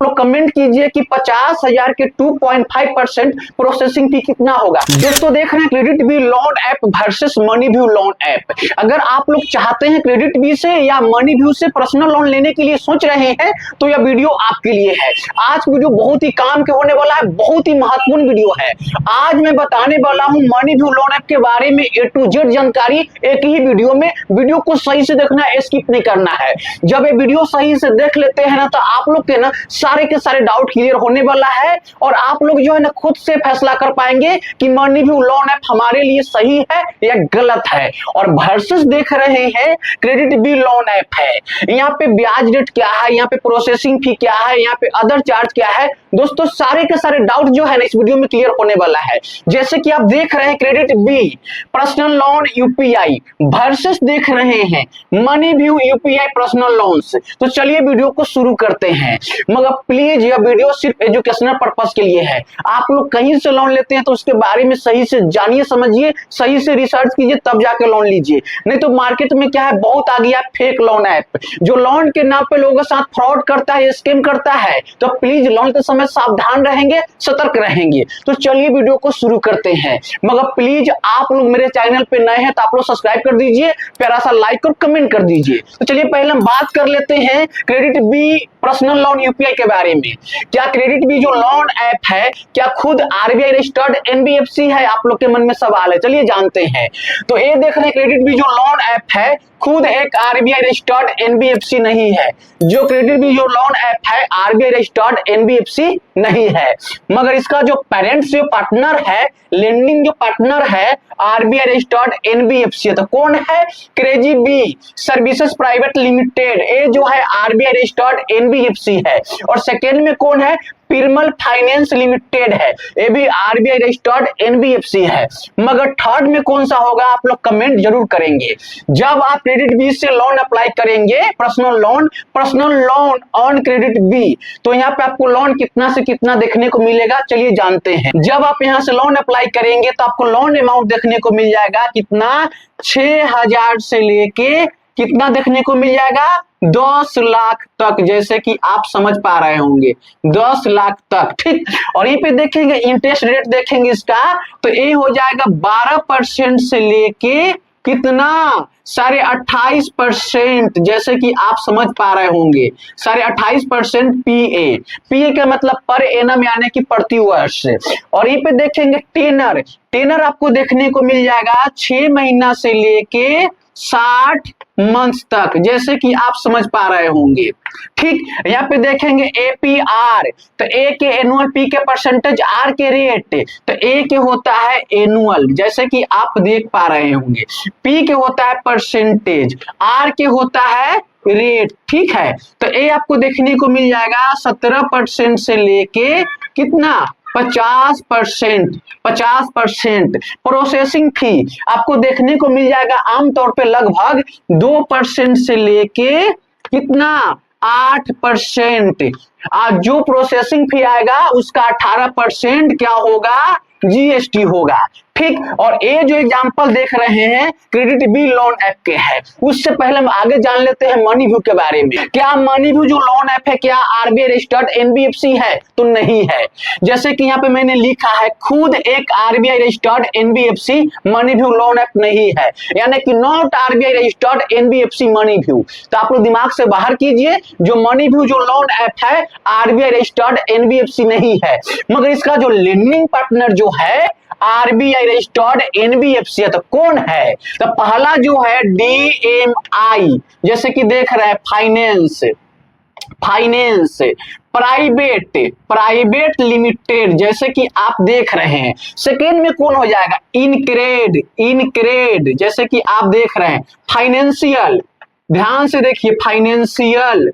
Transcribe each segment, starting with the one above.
लोग कमेंट कीजिए कि 50,000 के 2.5% प्रोसेसिंग फी कितना होगा। दोस्तों देख रहे हैं KreditBee loan app versus Money View loan app. अगर आप लोग चाहते हैं क्रेडिट बी से या मनी व्यू से पर्सनल लोन लेने के लिए सोच रहे हैं तो यह वीडियो आपके लिए है। आज वीडियो बहुत ही काम के होने वाला है, बहुत ही महत्वपूर्ण वीडियो है। आज मैं बताने वाला हूं मनी व्यू लोन ऐप के बारे में A to Z जानकारी एक ही वीडियो में। वीडियो को सही से देखना है, स्किप नहीं करना है। जब ये वीडियो सही से देख लेते हैं ना तो आप लोग के ना सारे के सारे डाउट क्लियर होने वाला है और आप लोग जो है ना खुद से फैसला कर पाएंगे कि मनी व्यू लोन ऐप हमारे लिए सही है या गलत है। और वर्सेस देख रहे हैं क्रेडिट बी लोन ऐप है। यहाँ पे ब्याज रेट क्या है, यहाँ पे प्रोसेसिंग फी क्या है, यहाँ पे अदर चार्ज क्या है। दोस्तों सारे के सारे डाउट जो है ना इस वीडियो में क्लियर होने वाला है। जैसे कि आप देख रहे हैं KreditBee personal loan UPI versus देख रहे हैं Money View UPI personal loan. तो चलिए वीडियो को शुरू करते हैं। मगर प्लीज यह वीडियो सिर्फ एजुकेशनल पर्पस के लिए है। आप लोग कहीं से लोन लेते हैं तो उसके बारे में सही से जानिए, समझिए, सही से रिसर्च कीजिए, तब जाके लोन लीजिए। नहीं तो मार्केट में क्या है, बहुत आ गया फेक लोन ऐप जो लोन के नाम पे लोगों के साथ फ्रॉड करता है, स्कैम करता है। तो प्लीज लोन के समय सावधान रहेंगे, सतर्क रहेंगे। तो चलिए वीडियो को शुरू करते हैं। मगर प्लीज आप लोग मेरे चैनल पे नए हैं तो आप लोग सब्सक्राइब कर दीजिए, प्यारा सा लाइक और कमेंट कर दीजिए। तो चलिए पहले हम बात कर लेते हैं KreditBee personal loan UPI के बारे में। क्या क्रेडिट बी जो लोन ऐप है क्या खुद आरबीआई रजिस्टर्ड एनबीएफसी है? आप लोग के मन में सवाल है, चलिए जानते हैं। तो ये देख रहे हैं क्रेडिट बी जो लोन ऐप है खुद एक आरबीआई रजिस्टर्ड एनबीएफसी नहीं है। जो क्रेडिट बी जो लोन ऐप है आरबीआई रजिस्टर्ड एनबीएफसी नहीं है, मगर इसका जो पेरेंट्स जो पार्टनर है, लेंडिंग जो पार्टनर है आरबीआई रजिस्टर्ड एनबीएफसी है। तो कौन है? KreditBee services private limited, ये जो है आरबीआई रजिस्टर्ड एनबीएफसी है। और सेकेंड में कौन है? पिरमल फाइनेंस लिमिटेड है, ये भी आरबीआई रजिस्टर्ड एनबीएफसी है। मगर थर्ड में कौन सा होगा आप लोग कमेंट जरूर करेंगे। जब आप क्रेडिट बी से लोन अप्लाई करेंगे personal loan on KreditBee, तो यहाँ पे आपको लोन कितना से कितना देखने को मिलेगा, चलिए जानते हैं। जब आप यहाँ से लोन अप्लाई करेंगे तो आपको लोन अमाउंट देखने को मिल जाएगा कितना, 6,000 से लेके कितना देखने को मिल जाएगा, 10 लाख तक। जैसे कि आप समझ पा रहे होंगे 10 लाख तक, ठीक। और यहीं पे देखेंगे इंटरेस्ट रेट देखेंगे इसका, तो ये हो जाएगा 12% से लेके कितना, 28.5%। जैसे कि आप समझ पा रहे होंगे 28.5% पीए का मतलब पर एनम यानी कि प्रति वर्ष। और यहीं पे देखेंगे टेनर आपको देखने को मिल जाएगा 6 महीना से लेके 60 मंथ तक, जैसे कि आप समझ पा रहे होंगे, ठीक। यहाँ पे देखेंगे एपीआर, तो ए के एनुअल, पी के परसेंटेज, आर के रेट। तो ए के होता है एनुअल, जैसे कि आप देख पा रहे होंगे। पी के होता है परसेंटेज, आर के होता है रेट, ठीक है। तो ए आपको देखने को मिल जाएगा 17% से लेके कितना, 50%। प्रोसेसिंग फी आपको देखने को मिल जाएगा आमतौर पे लगभग 2% से लेके कितना, 8%। आज जो प्रोसेसिंग फी आएगा उसका 18% क्या होगा, जीएसटी होगा, ठीक। और ये जो एग्जांपल देख रहे हैं क्रेडिट बी लोन ऐप के है। उससे पहले हम आगे जान लेते हैं मनी व्यू के बारे में। क्या मनी व्यू जो लोन ऐप है क्या आरबीआई रजिस्टर्ड एनबीएफसी है? तो नहीं है। जैसे कि यहाँ पे मैंने लिखा है खुद एक RBI registered NBFC money View loan app नहीं है, यानी कि not RBI registered NBFC money view. तो आप लोग दिमाग से बाहर कीजिए, जो मनी व्यू जो लोन ऐप है आरबीआई रजिस्टर्ड एनबीएफसी नहीं है, मगर इसका जो लेंडिंग पार्टनर जो है आरबीआई रजिस्टर्ड एनबीएफसी है। तो कौन है? तो पहला जो है डीएमआई, जैसे कि देख रहे हैं फाइनेंस प्राइवेट लिमिटेड, जैसे कि आप देख रहे हैं। सेकेंड में कौन हो जाएगा, इनक्रेड, जैसे कि आप देख रहे हैं। फाइनेंशियल, ध्यान से देखिए, फाइनेंशियल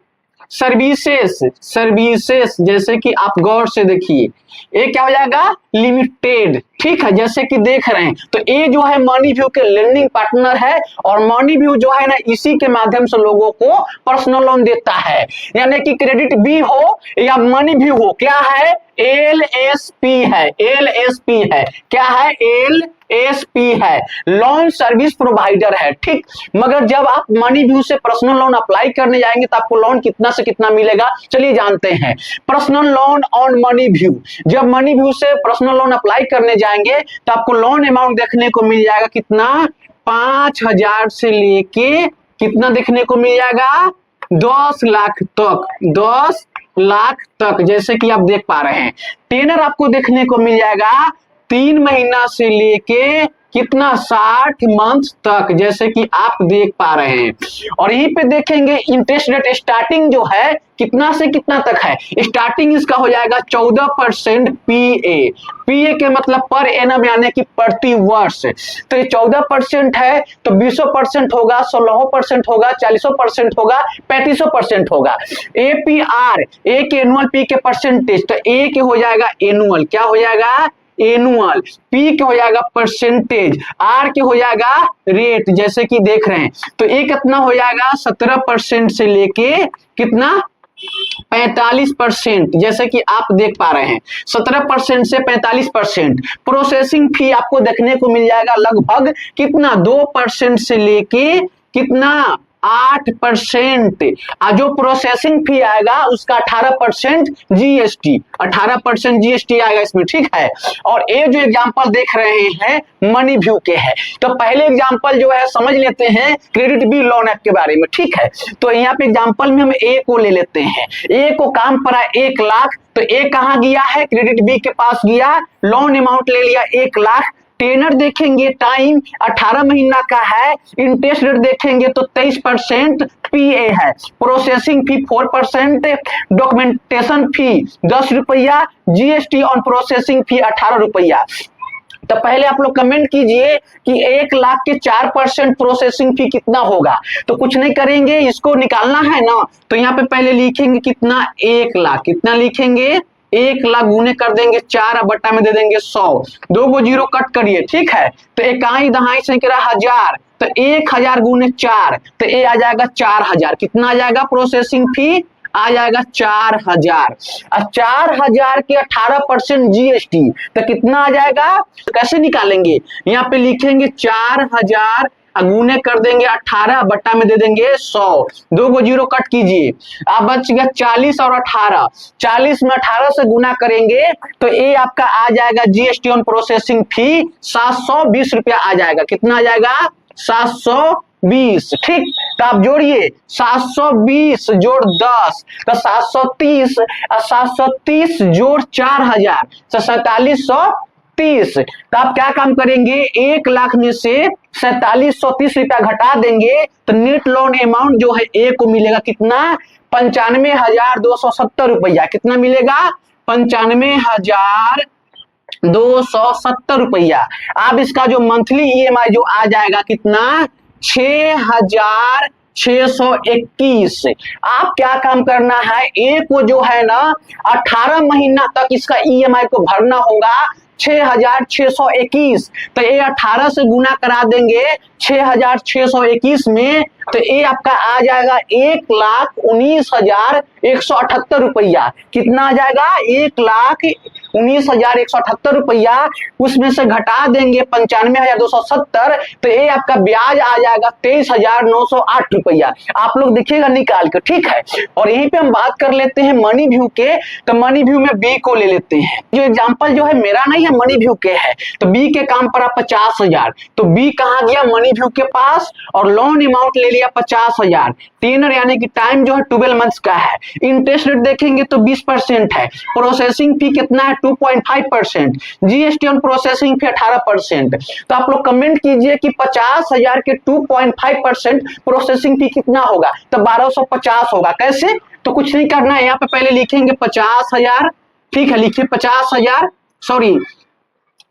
सर्विसेज, जैसे कि आप गौर से देखिए, ये क्या हो जाएगा, लिमिटेड, ठीक है, जैसे कि देख रहे हैं तो ए जो है मनी व्यू के लेंडिंग पार्टनर है और मनी व्यू जो है ना इसी के माध्यम से लोगों को पर्सनल लोन देता है। यानी कि क्रेडिट बी हो या मनी व्यू हो, क्या है, LSP है, LSP है, क्या है, LSP है, लोन सर्विस प्रोवाइडर है। ठीक, मगर जब आप मनी व्यू से पर्सनल लोन अप्लाई करने जाएंगे तो आपको लोन कितना से कितना मिलेगा, चलिए जानते हैं। Personal loan on money view, जब मनी व्यू से पर्सनल लोन अप्लाई करने जाएंगे तो आपको लोन अमाउंट देखने को मिल जाएगा कितना, 5,000 से लेके कितना देखने को मिल जाएगा, 10 लाख तक, 10 लाख तक, जैसे कि आप देख पा रहे हैं। टेनर आपको देखने को मिल जाएगा 3 महीना से लेके कितना, 60 मंथ तक, जैसे कि आप देख पा रहे हैं। और यहीं पे देखेंगे इंटरेस्ट रेट स्टार्टिंग जो है कितना से कितना तक है, स्टार्टिंग इसका हो जाएगा 14% PA के मतलब पर एनम यानी कि प्रति वर्ष। तो ये 14% है तो 20% होगा, 16% होगा, 40% होगा, 35% होगा। APR, ए के एनुअल, पी के परसेंटेज, तो ए के हो जाएगा एनुअल, क्या हो जाएगा, एनुअल, पी के हो जाएगा परसेंटेज, आर के हो जाएगा रेट, जैसे कि देख रहे हैं। तो ए कितना हो जाएगा, 17% से लेके कितना, 45%, जैसे कि आप देख पा रहे हैं 17% से 45%। प्रोसेसिंग फी आपको देखने को मिल जाएगा लगभग कितना, 2% से लेके कितना, 8%। जो प्रोसेसिंग फी आएगा उसका 18% GST, 18% GST आएगा इसमें, ठीक है। और ये जो एग्जांपल देख रहे हैं मनी व्यू के है, तो पहले एग्जांपल जो है समझ लेते हैं क्रेडिट बी लोन ऐप के बारे में, ठीक है। तो यहाँ पे एग्जांपल में हम ए को ले लेते हैं, ए को काम पड़ा 1 लाख, तो ए कहाँ गया है, क्रेडिट बी के पास गया, लोन अमाउंट ले लिया 1 लाख, टेनर देखेंगे टाइम 18 महीना का है, इंटरेस्ट रेट देखेंगे तो 23% PA है, प्रोसेसिंग फी 4%, डॉक्यूमेंटेशन फी 10 रुपया, GST ऑन प्रोसेसिंग फी 18 रुपया। तो पहले आप लोग कमेंट कीजिए कि 1 लाख के 4% प्रोसेसिंग फी कितना होगा। तो कुछ नहीं करेंगे, इसको निकालना है ना, तो यहाँ पे पहले लिखेंगे कितना, 1 लाख, कितना लिखेंगे, 1 लाख गुने कर देंगे 4 बट्टा में दे देंगे 100, 2 को 0 कट करिए, ठीक है। तो इकाई दहाई सैकड़ा हजार, तो 1000 गुने 4, तो ये आ जाएगा 4000, कितना आ जाएगा, प्रोसेसिंग फी आ जाएगा 4000। 4000 के 18% GST, तो कितना आ जाएगा, तो कैसे निकालेंगे, यहाँ पे लिखेंगे 4000 गुने कर देंगे 18 बट्टा में दे देंगे 100, 2 को 0 कट कीजिए, अब बच गया 40 और 18, 40 में 18 से गुना करेंगे तो ये आपका आ जाएगा GST ऑन प्रोसेसिंग फी 720 रुपया आ जाएगा, कितना आ जाएगा, 720, ठीक। तो आप जोड़िए 720 जोड़ 10 तो 730, 730 जोड़ 4000 तो 4730। तो आप क्या काम करेंगे, 1 लाख में से 4730 रुपया घटा देंगे तो नेट लोन अमाउंट जो है ए को मिलेगा कितना, 95,270 रुपया, कितना मिलेगा, 95,270 रुपया। अब इसका जो मंथली EMI जो आ जाएगा कितना, 6,621। आप क्या काम करना है, ए को जो है ना 18 महीना तक इसका EMI को भरना होगा 6,621, तो ये 18 से गुना करा देंगे 6,621 में, तो ये आपका आ जाएगा 1,19,178 रुपया, कितना आ जाएगा, 1,19,178 रुपया। उसमें से घटा देंगे 95,270, तो ये आपका ब्याज आ जाएगा 23,908 रुपया। आप लोग देखिएगा निकाल कर, ठीक है। और यहीं पे हम बात कर लेते हैं मनी व्यू के, तो मनी व्यू में बी को ले लेते हैं। जो एग्जांपल जो है मेरा नहीं है, मनी व्यू के है, तो बी के काम पड़ा 50,000, तो बी कहाँ गया, मनी व्यू के पास, और लोन अमाउंट ले लिया 50,000। टेनर यानी कि टाइम जो है 12 मंथ्स का है। इंटरेस्ट रेट देखेंगे तो 20% है, प्रोसेसिंग फी कितना है, 2.5%, GST ऑन प्रोसेसिंग फी 18%। तो आप लोग कमेंट कीजिए कि 50,000 के 2.5% प्रोसेसिंग फी कितना होगा, तो 1250 होगा। कैसे, तो कुछ नहीं करना है, यहाँ पे पहले लिखेंगे 50,000, ठीक है, लिखिए 50,000,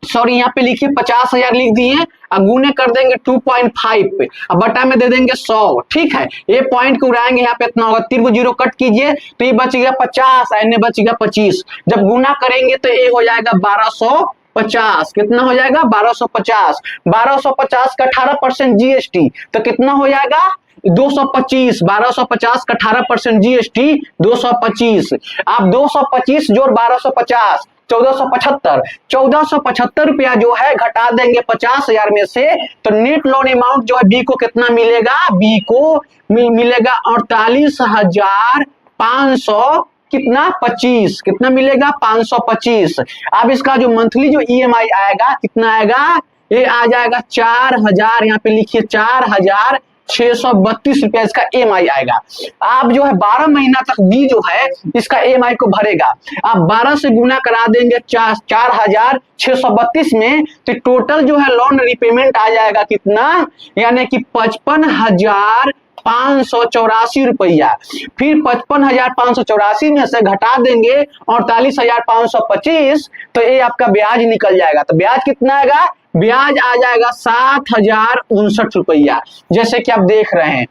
सॉरी यहाँ पे लिखिए 50,000 लिख दिए, अब गुने कर देंगे 2.5 पे, अब बटा में दे देंगे 100, ठीक है। ये पॉइंट को उड़ाएंगे, यहाँ पे इतना होगा, 3 को 0 कट कीजिए तो ये बच गया 50, एने बच गया 25, जब गुना करेंगे तो ये हो जाएगा 1200 50 कितना हो जाएगा 1250। 1250 का 18% जीएसटी तो कितना हो जाएगा 225। 1250 का 18% जीएसटी 225। आप 225 जोड़ 1250 1475। 1475 रुपया जो है घटा देंगे 50,000 में से, तो नेट लोन अमाउंट जो है बी को कितना मिलेगा, बी को मिलेगा 48,500 कितना 25, कितना मिलेगा 525। अब इसका जो मंथली जो ईएमआई आएगा कितना आएगा, ये आ जाएगा 4,000, यहाँ पे लिखिए 4,632 रुपया इसका ईएमआई आएगा। आप जो है 12 महीना तक बी जो है इसका ईएमआई को भरेगा। आप 12 से गुना करा देंगे 4,632 में, तो टोटल जो है लोन रिपेमेंट आ जाएगा कितना, यानी कि 55,584 रुपया। फिर 55,584 में से घटा देंगे 48,525, तो ये आपका ब्याज निकल जाएगा। तो ब्याज कितना आएगा, ब्याज आ जाएगा 7,059 रुपया, जैसे कि आप देख रहे हैं।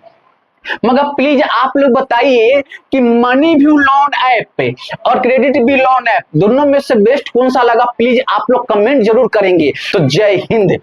मगर प्लीज आप लोग बताइए कि मनी व्यू लोन ऐप पे और क्रेडिट व्यू लोन ऐप दोनों में से बेस्ट कौन सा लगा, प्लीज आप लोग कमेंट जरूर करेंगे। तो जय हिंद।